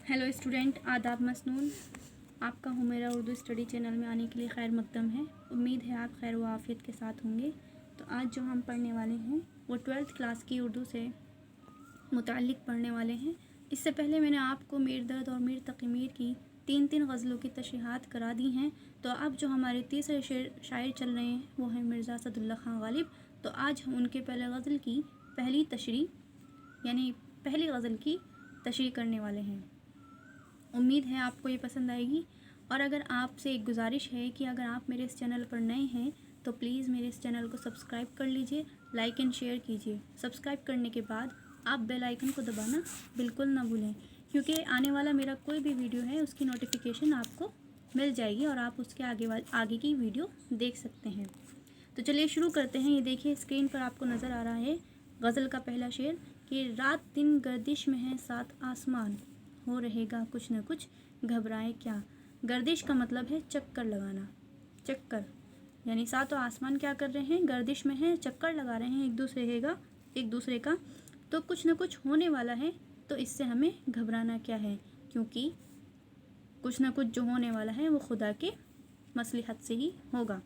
Hello student, आदाब मसनून। आपका Humera Urdu study channel में आने के लिए खैर मकदम है। उम्मीद है आप खैर व आफियत के साथ होंगे। तो आज जो हम पढ़ने वाले हैं वो 12th क्लास की उर्दू से मुताल्लिक़ पढ़ने वाले हैं। इससे पहले मैंने आपको मीर दर्द और मीर तक़ी मीर की तीन गज़लों की तशरीहात करा दी हैं। तो अब जो हमारे तीसरे शायर चल रहे हैं वो हैं मिर्ज़ा असदुल्ला खां गालिब। तो आज हम उनके पहले गज़ल की पहली गज़ल की तशरीह करने वाले हैं। उम्मीद है आपको ये पसंद आएगी। और अगर आपसे एक गुजारिश है कि अगर आप मेरे इस चैनल पर नए हैं तो प्लीज़ मेरे इस चैनल को सब्सक्राइब कर लीजिए, लाइक एंड शेयर कीजिए। सब्सक्राइब करने के बाद आप बेल आइकन को दबाना बिल्कुल ना भूलें, क्योंकि आने वाला मेरा कोई भी वीडियो है उसकी नोटिफिकेशन आपको मिल जाएगी और आप उसके आगे की वीडियो देख सकते हैं। तो चलिए शुरू करते हैं। ये देखिए स्क्रीन पर आपको नज़र आ रहा है गज़ल का पहला शेर कि रात दिन गर्दिश में है सात आसमान, हो रहेगा कुछ न कुछ घबराए क्या। गर्दिश का मतलब है चक्कर लगाना। चक्कर यानी सातों आसमान क्या कर रहे हैं, गर्दिश में है, चक्कर लगा रहे हैं एक दूसरे का। तो कुछ न कुछ होने वाला है, तो इससे हमें घबराना क्या है, क्योंकि कुछ न कुछ जो होने वाला है वो खुदा के मसलिहत से ही होगा।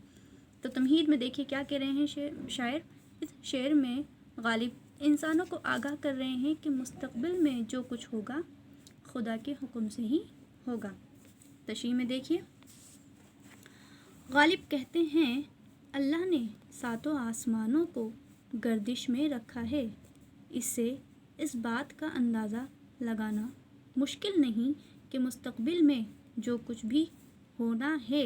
तो तमहीद में देखिए क्या कह रहे हैं शायर। इस शेर में गालिब इंसानों को आगाह कर रहे हैं कि मुस्तक़बिल में जो कुछ होगा खुदा के हुक्म से ही होगा। तशरीह में देखिए, गालिब कहते हैं अल्लाह ने सातों आसमानों को गर्दिश में रखा है। इससे इस बात का अंदाज़ा लगाना मुश्किल नहीं कि मुस्तक़बिल में जो कुछ भी होना है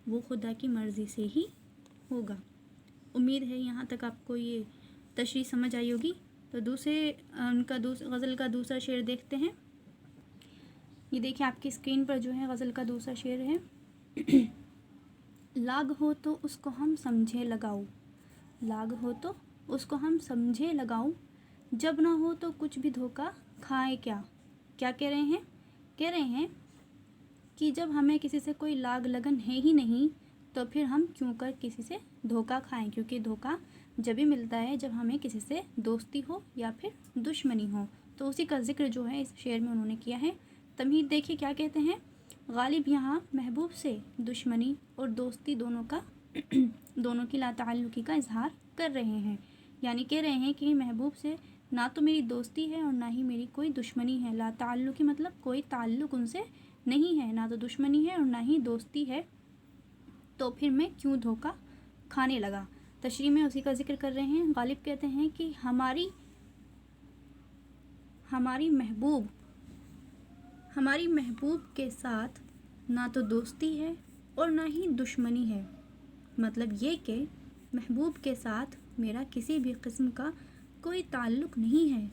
वो खुदा की मर्ज़ी से ही होगा। उम्मीद है यहाँ तक आपको ये तशरीह समझ आई होगी। तो गज़ल का दूसरा शेर देखते हैं। ये देखिए आपकी स्क्रीन पर जो है गज़ल का दूसरा शेर है लाग हो तो उसको हम समझे लगाओ, लाग हो तो उसको हम समझे लगाओ, जब ना हो तो कुछ भी धोखा खाए क्या। क्या कह रहे हैं कि जब हमें किसी से कोई लाग लगन है ही नहीं तो फिर हम क्यों कर किसी से धोखा खाएं, क्योंकि धोखा जब भी मिलता है जब हमें किसी से दोस्ती हो या फिर दुश्मनी हो। तो उसी का जिक्र जो है इस शेर में उन्होंने किया है। तमहीद देखिए क्या कहते हैं। गालिब यहाँ महबूब से दुश्मनी और दोस्ती दोनों की लाताल्लुकी का इजहार कर रहे हैं। यानी कह रहे हैं कि महबूब से ना तो मेरी दोस्ती है और ना ही मेरी कोई दुश्मनी है। लाताल्लुकी मतलब कोई ताल्लुक़ उनसे नहीं है, ना तो दुश्मनी है और ना ही दोस्ती है, तो फिर मैं क्यों धोखा खाने लगा। तशरीह में उसी का जिक्र कर रहे हैं। गालिब कहते हैं कि हमारी महबूब के साथ ना तो दोस्ती है और ना ही दुश्मनी है। मतलब ये कि महबूब के साथ मेरा किसी भी किस्म का कोई ताल्लुक़ नहीं है,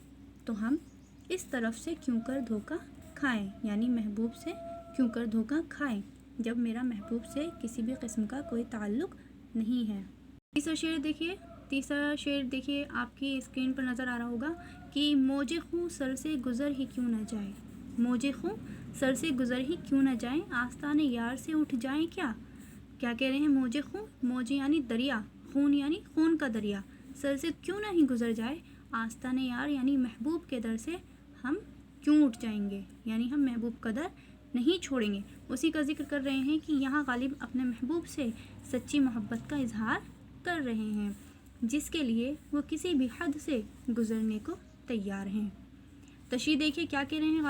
तो हम इस तरफ से क्यों कर धोखा खाएं, यानी महबूब से क्यों कर धोखा खाएं जब मेरा महबूब से किसी भी किस्म का कोई ताल्लुक़ नहीं है। तीसरा शेर देखिए आपकी स्क्रीन पर नज़र आ रहा होगा कि मौजे खूं सर से गुज़र ही क्यों न जाए, मौजे खूं सर से गुज़र ही क्यों न जाए, आस्ताने यार से उठ जाएं क्या। क्या कह रहे हैं, मौजे खूं, मौजे यानी दरिया, खून यानी खून का दरिया, सर से क्यों नहीं गुज़र जाए, आस्ताने यार यानी महबूब के दर से हम क्यों उठ जाएंगे, यानी हम महबूब का दर नहीं छोड़ेंगे। उसी का जिक्र कर रहे हैं कि यहाँ गालिब अपने महबूब से सच्ची मोहब्बत का इजहार कर रहे हैं, जिसके लिए वो किसी भी हद से गुज़रने को तैयार हैं। तशरीह देखिए क्या कह रहे हैं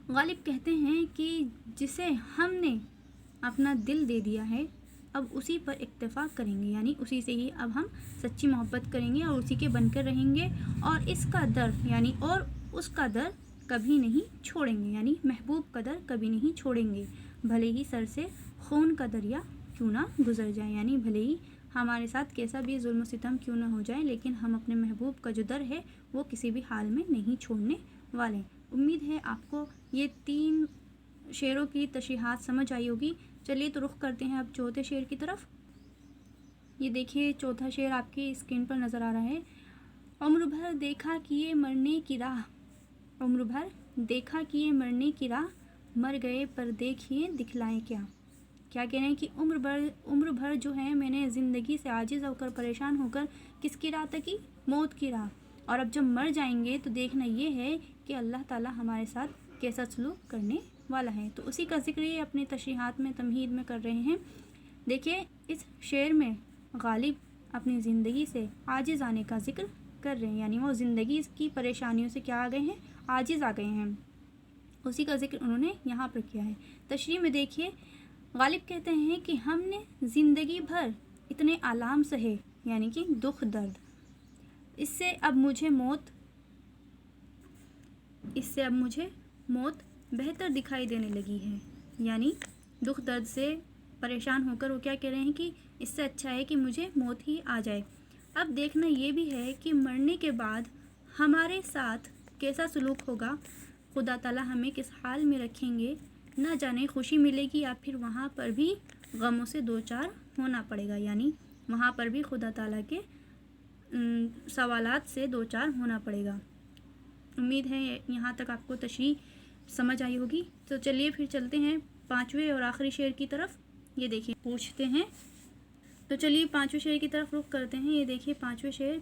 गालिब कहते हैं कि जिसे हमने अपना दिल दे दिया है अब उसी पर इक्तफा करेंगे, यानी उसी से ही अब हम सच्ची मोहब्बत करेंगे और उसी के बनकर रहेंगे, और इसका दर यानी और उसका दर कभी नहीं छोड़ेंगे, यानी महबूब का दर कभी नहीं छोड़ेंगे, भले ही सर से खून का दरिया क्यों ना गुज़र जाए, यानी भले ही हमारे साथ कैसा भी जुल्म सितम क्यों ना हो जाए, लेकिन हम अपने महबूब का जो दर है वो किसी भी हाल में नहीं छोड़ने वाले। उम्मीद है आपको ये 3 शेरों की तशरीहात समझ आई होगी। चलिए तो रुख करते हैं अब चौथे शेर की तरफ। ये देखिए चौथा शेर आपकी स्क्रीन पर नज़र आ रहा है। उम्र भर देखा किए मरने की राह, उम्र भर देखा किए मरने की राह, मर गए पर देखिए दिखलाएं क्या। क्या कह रहे हैं कि उम्र भर जो है मैंने ज़िंदगी से आजिज़ होकर परेशान होकर किसकी राह तकी, मौत की राह, اور اب جب مر جائیں گے تو دیکھنا یہ ہے کہ اللہ تعالیٰ ہمارے ساتھ کیسا سلوک کرنے والا ہے۔ تو اسی کا ذکر یہ اپنے تشریحات میں تمہید میں کر رہے ہیں۔ دیکھیے اس شعر میں غالب اپنی زندگی سے عاجز آنے کا ذکر کر رہے ہیں، یعنی وہ زندگی کی پریشانیوں سے کیا آ گئے ہیں، عاجز آ گئے ہیں، اسی کا ذکر انہوں نے یہاں پر کیا ہے۔ تشریح میں دیکھیے غالب کہتے ہیں کہ ہم نے زندگی بھر اتنے آلام سہے، یعنی کہ دکھ درد، اس سے اب مجھے موت بہتر دکھائی دینے لگی ہے، یعنی دکھ درد سے پریشان ہو کر وہ کیا کہہ رہے ہیں کہ اس سے اچھا ہے کہ مجھے موت ہی آ جائے۔ اب دیکھنا یہ بھی ہے کہ مرنے کے بعد ہمارے ساتھ کیسا سلوک ہوگا، خدا تعالیٰ ہمیں کس حال میں رکھیں گے، نہ جانے خوشی ملے گی یا پھر وہاں پر بھی غموں سے دوچار ہونا پڑے گا، یعنی وہاں پر بھی خدا تعالیٰ کے سوالات سے دوچار ہونا پڑے گا۔ امید ہے یہاں تک آپ کو تشریح سمجھ آئی ہوگی۔ تو چلیے پھر چلتے ہیں 5ویں اور آخری شعر کی طرف۔ یہ دیکھیے پوچھتے ہیں، تو چلیے 5ویں شعر کی طرف رخ کرتے ہیں۔ یہ دیکھیے 5ویں شعر،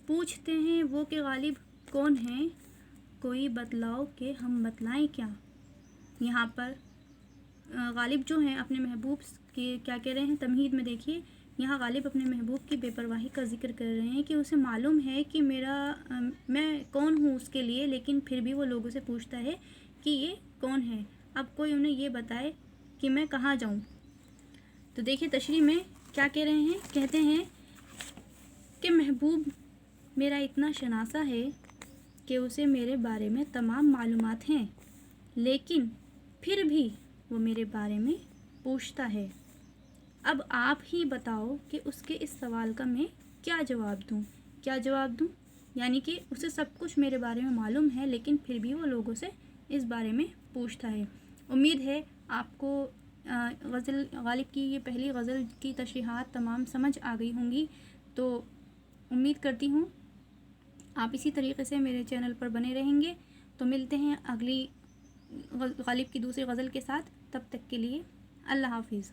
پوچھتے ہیں وہ کہ غالب کون ہیں، کوئی بتلاؤ کہ ہم بتلائیں کیا۔ یہاں پر غالب جو ہیں اپنے محبوب کے کیا کہہ رہے ہیں، تمہید میں دیکھیے یہاں غالب اپنے محبوب کی بے پرواہی کا ذکر کر رہے ہیں کہ اسے معلوم ہے کہ میں کون ہوں اس کے لیے، لیکن پھر بھی وہ لوگوں سے پوچھتا ہے کہ یہ کون ہے، اب کوئی انہیں یہ بتائے کہ میں کہاں جاؤں۔ تو دیکھیے تشریح میں کیا کہہ رہے ہیں، کہتے ہیں کہ محبوب میرا اتنا شناسا ہے کہ اسے میرے بارے میں تمام معلومات ہیں، لیکن پھر بھی وہ میرے بارے میں پوچھتا ہے۔ اب آپ ہی بتاؤ کہ اس کے اس سوال کا میں کیا جواب دوں، یعنی کہ اسے سب کچھ میرے بارے میں معلوم ہے لیکن پھر بھی وہ لوگوں سے اس بارے میں پوچھتا ہے۔ امید ہے آپ کو غزل غالب کی یہ پہلی غزل کی تشریحات تمام سمجھ آ گئی ہوں گی۔ تو امید کرتی ہوں آپ اسی طریقے سے میرے چینل پر بنے رہیں گے۔ تو ملتے ہیں اگلی غالب کی دوسری غزل کے ساتھ، تب تک کے لیے اللہ حافظ۔